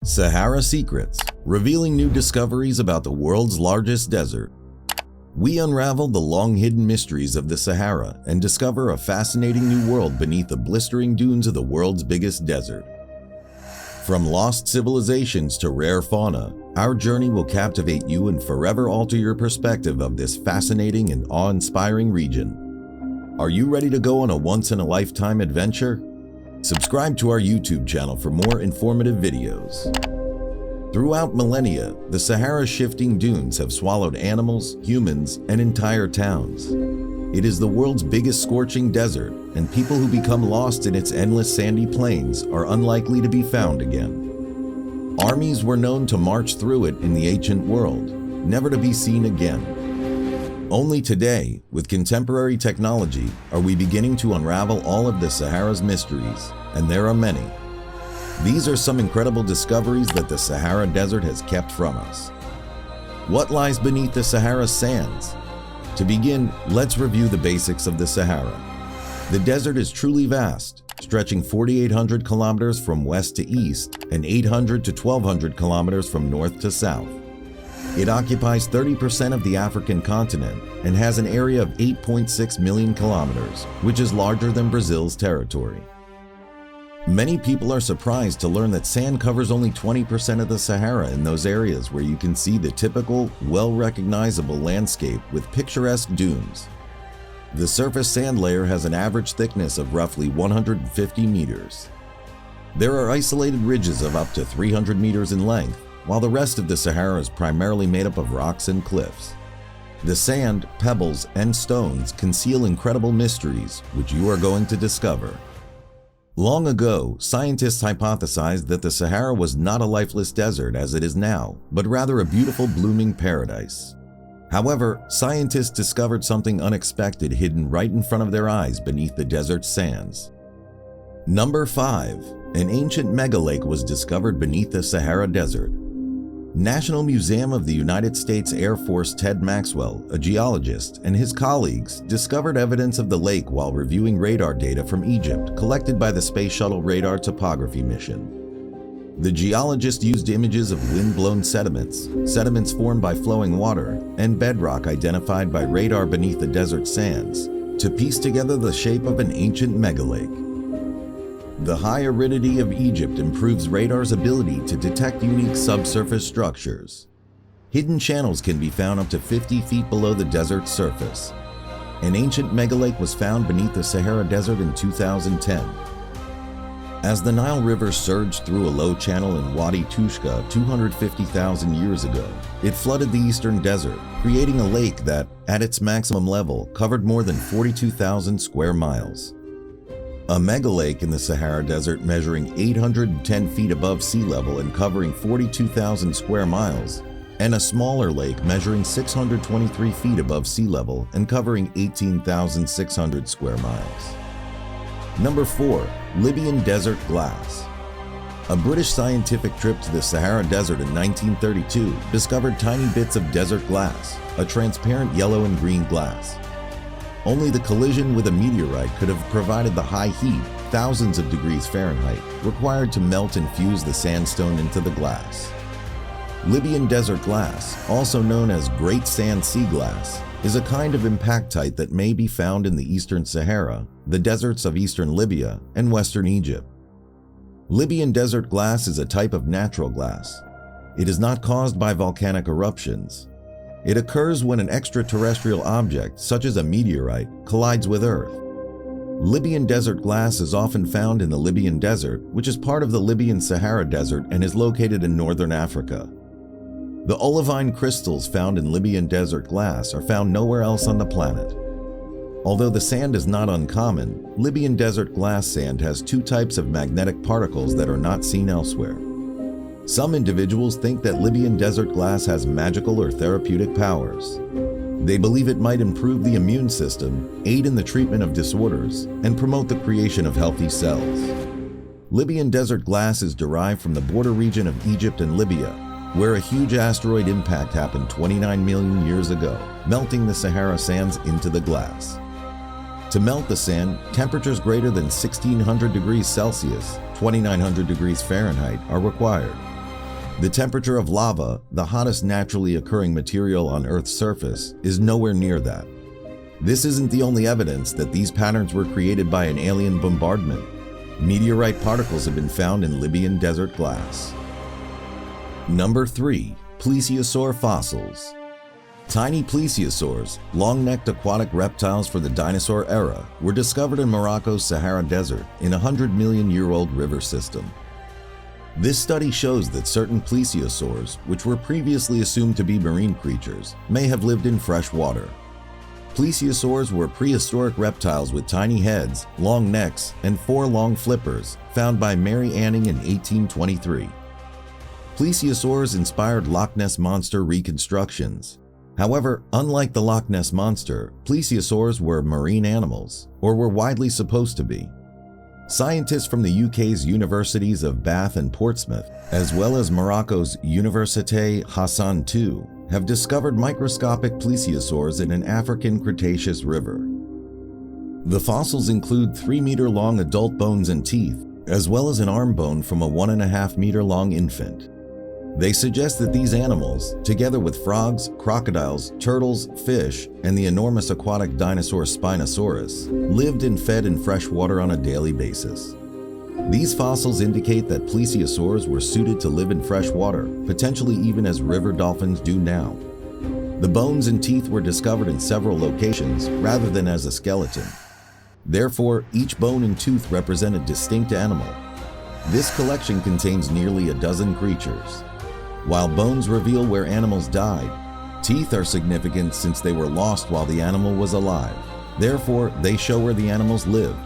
Sahara Secrets, revealing new discoveries about the world's largest desert. We unravel the long-hidden mysteries of the Sahara and discover a fascinating new world beneath the blistering dunes of the world's biggest desert. From lost civilizations to rare fauna, our journey will captivate you and forever alter your perspective of this fascinating and awe-inspiring region. Are you ready to go on a once-in-a-lifetime adventure? Subscribe to our YouTube channel for more informative videos. Throughout millennia, the Sahara's shifting dunes have swallowed animals, humans, and entire towns. It is the world's biggest scorching desert, and people who become lost in its endless sandy plains are unlikely to be found again. Armies were known to march through it in the ancient world, never to be seen again. Only today, with contemporary technology, are we beginning to unravel all of the Sahara's mysteries, and there are many. These are some incredible discoveries that the Sahara Desert has kept from us. What lies beneath the Sahara's sands? To begin, let's review the basics of the Sahara. The desert is truly vast, stretching 4,800 kilometers from west to east and 800 to 1,200 kilometers from north to south. It occupies 30% of the African continent and has an area of 8.6 million kilometers, which is larger than Brazil's territory. Many people are surprised to learn that sand covers only 20% of the Sahara in those areas where you can see the typical, well-recognizable landscape with picturesque dunes. The surface sand layer has an average thickness of roughly 150 meters. There are isolated ridges of up to 300 meters in length, while the rest of the Sahara is primarily made up of rocks and cliffs. The sand, pebbles, and stones conceal incredible mysteries, which you are going to discover. Long ago, scientists hypothesized that the Sahara was not a lifeless desert as it is now, but rather a beautiful blooming paradise. However, scientists discovered something unexpected hidden right in front of their eyes beneath the desert's sands. Number 5. An ancient megalake was discovered beneath the Sahara Desert. National Museum of the United States Air Force Ted Maxwell, a geologist, and his colleagues discovered evidence of the lake while reviewing radar data from Egypt collected by the Space Shuttle Radar Topography mission. The geologist used images of wind-blown sediments formed by flowing water, and bedrock identified by radar beneath the desert sands to piece together the shape of an ancient megalake. The high aridity of Egypt improves radar's ability to detect unique subsurface structures. Hidden channels can be found up to 50 feet below the desert's surface. An ancient megalake was found beneath the Sahara Desert in 2010. As the Nile River surged through a low channel in Wadi Tushka 250,000 years ago, it flooded the eastern desert, creating a lake that, at its maximum level, covered more than 42,000 square miles. A megalake in the Sahara Desert measuring 810 feet above sea level and covering 42,000 square miles, and a smaller lake measuring 623 feet above sea level and covering 18,600 square miles. Number 4. Libyan Desert Glass. A British scientific trip to the Sahara Desert in 1932 discovered tiny bits of desert glass, a transparent yellow and green glass. Only the collision with a meteorite could have provided the high heat, thousands of degrees Fahrenheit, required to melt and fuse the sandstone into the glass. Libyan desert glass, also known as Great Sand Sea Glass, is a kind of impactite that may be found in the eastern Sahara, the deserts of eastern Libya, and western Egypt. Libyan desert glass is a type of natural glass. It is not caused by volcanic eruptions. It occurs when an extraterrestrial object, such as a meteorite, collides with Earth. Libyan desert glass is often found in the Libyan Desert, which is part of the Libyan Sahara Desert and is located in northern Africa. The olivine crystals found in Libyan desert glass are found nowhere else on the planet. Although the sand is not uncommon, Libyan desert glass sand has two types of magnetic particles that are not seen elsewhere. Some individuals think that Libyan desert glass has magical or therapeutic powers. They believe it might improve the immune system, aid in the treatment of disorders, and promote the creation of healthy cells. Libyan desert glass is derived from the border region of Egypt and Libya, where a huge asteroid impact happened 29 million years ago, melting the Sahara sands into the glass. To melt the sand, temperatures greater than 1600 degrees Celsius, 2900 degrees Fahrenheit, are required. The temperature of lava, the hottest naturally occurring material on Earth's surface, is nowhere near that. This isn't the only evidence that these patterns were created by an alien bombardment. Meteorite particles have been found in Libyan desert glass. Number 3. Plesiosaur fossils. Tiny plesiosaurs, long-necked aquatic reptiles for the dinosaur era, were discovered in Morocco's Sahara Desert in a 100-million-year-old river system. This study shows that certain plesiosaurs, which were previously assumed to be marine creatures, may have lived in fresh water. Plesiosaurs were prehistoric reptiles with tiny heads, long necks, and 4 long flippers, found by Mary Anning in 1823. Plesiosaurs inspired Loch Ness Monster reconstructions. However, unlike the Loch Ness Monster, plesiosaurs were marine animals, or were widely supposed to be. Scientists from the UK's universities of Bath and Portsmouth, as well as Morocco's Université Hassan II, have discovered microscopic plesiosaurs in an African Cretaceous river. The fossils include 3-meter-long adult bones and teeth, as well as an arm bone from a 1.5-meter-long infant. They suggest that these animals, together with frogs, crocodiles, turtles, fish, and the enormous aquatic dinosaur Spinosaurus, lived and fed in fresh water on a daily basis. These fossils indicate that plesiosaurs were suited to live in fresh water, potentially even as river dolphins do now. The bones and teeth were discovered in several locations rather than as a skeleton. Therefore, each bone and tooth represent a distinct animal. This collection contains nearly a dozen creatures. While bones reveal where animals died, teeth are significant since they were lost while the animal was alive. Therefore, they show where the animals lived.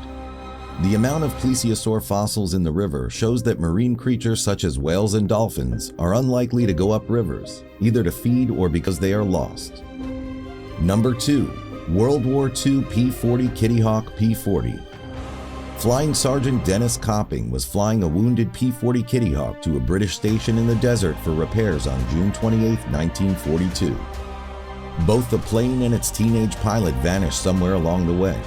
The amount of plesiosaur fossils in the river shows that marine creatures such as whales and dolphins are unlikely to go up rivers, either to feed or because they are lost. Number 2. World War II P-40 Kittyhawk P-40. Flying Sergeant Dennis Copping was flying a wounded P-40 Kittyhawk to a British station in the desert for repairs on June 28, 1942. Both the plane and its teenage pilot vanished somewhere along the way.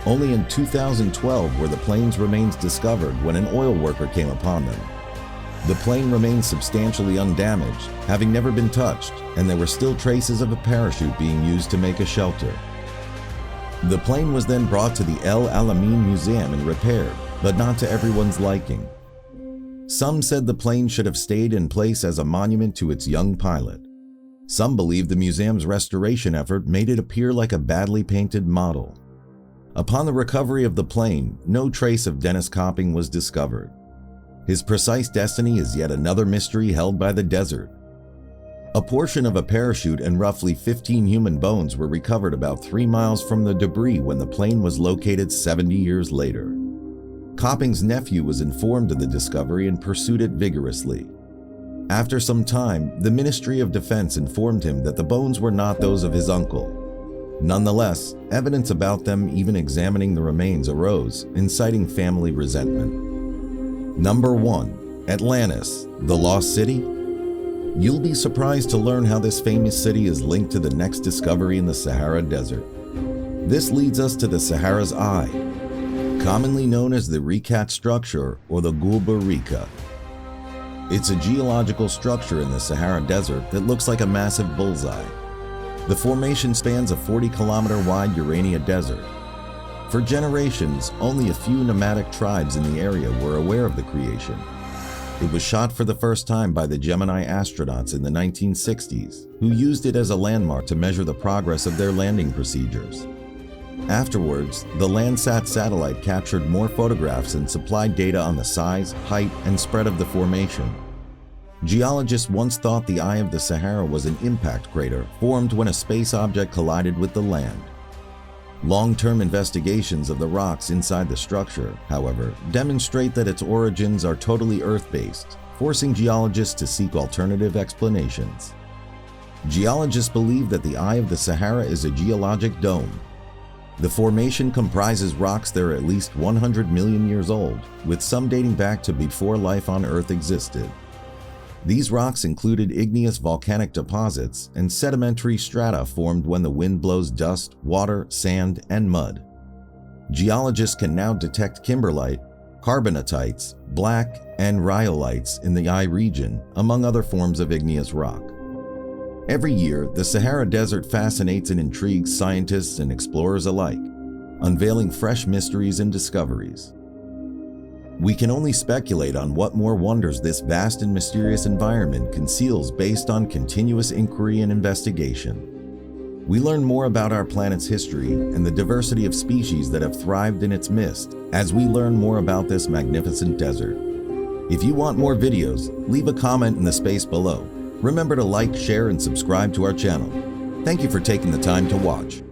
Only in 2012 were the plane's remains discovered when an oil worker came upon them. The plane remained substantially undamaged, having never been touched, and there were still traces of a parachute being used to make a shelter. The plane was then brought to the El Alamein Museum and repaired, but not to everyone's liking. Some said the plane should have stayed in place as a monument to its young pilot. Some believed the museum's restoration effort made it appear like a badly painted model. Upon the recovery of the plane, no trace of Dennis Copping was discovered. His precise destiny is yet another mystery held by the desert. A portion of a parachute and roughly 15 human bones were recovered about 3 miles from the debris when the plane was located 70 years later. Copping's nephew was informed of the discovery and pursued it vigorously. After some time, the Ministry of Defense informed him that the bones were not those of his uncle. Nonetheless, evidence about them even examining the remains arose, inciting family resentment. Number 1. Atlantis, the Lost City? You'll be surprised to learn how this famous city is linked to the next discovery in the Sahara Desert. This leads us to the Sahara's Eye, commonly known as the Rikat structure or the Gulba Rika. It's a geological structure in the Sahara Desert that looks like a massive bullseye. The formation spans a 40-kilometer-wide Urania desert. For generations, only a few nomadic tribes in the area were aware of the creation. It was shot for the first time by the Gemini astronauts in the 1960s, who used it as a landmark to measure the progress of their landing procedures. Afterwards, the Landsat satellite captured more photographs and supplied data on the size, height, and spread of the formation. Geologists once thought the Eye of the Sahara was an impact crater formed when a space object collided with the land. Long-term investigations of the rocks inside the structure, however, demonstrate that its origins are totally Earth-based, forcing geologists to seek alternative explanations. Geologists believe that the Eye of the Sahara is a geologic dome. The formation comprises rocks that are at least 100 million years old, with some dating back to before life on Earth existed. These rocks included igneous volcanic deposits and sedimentary strata formed when the wind blows dust, water, sand, and mud. Geologists can now detect kimberlite, carbonatites, black, and rhyolites in the I region, among other forms of igneous rock. Every year, the Sahara Desert fascinates and intrigues scientists and explorers alike, unveiling fresh mysteries and discoveries. We can only speculate on what more wonders this vast and mysterious environment conceals based on continuous inquiry and investigation. We learn more about our planet's history and the diversity of species that have thrived in its midst as we learn more about this magnificent desert. If you want more videos, leave a comment in the space below. Remember to like, share, and subscribe to our channel. Thank you for taking the time to watch.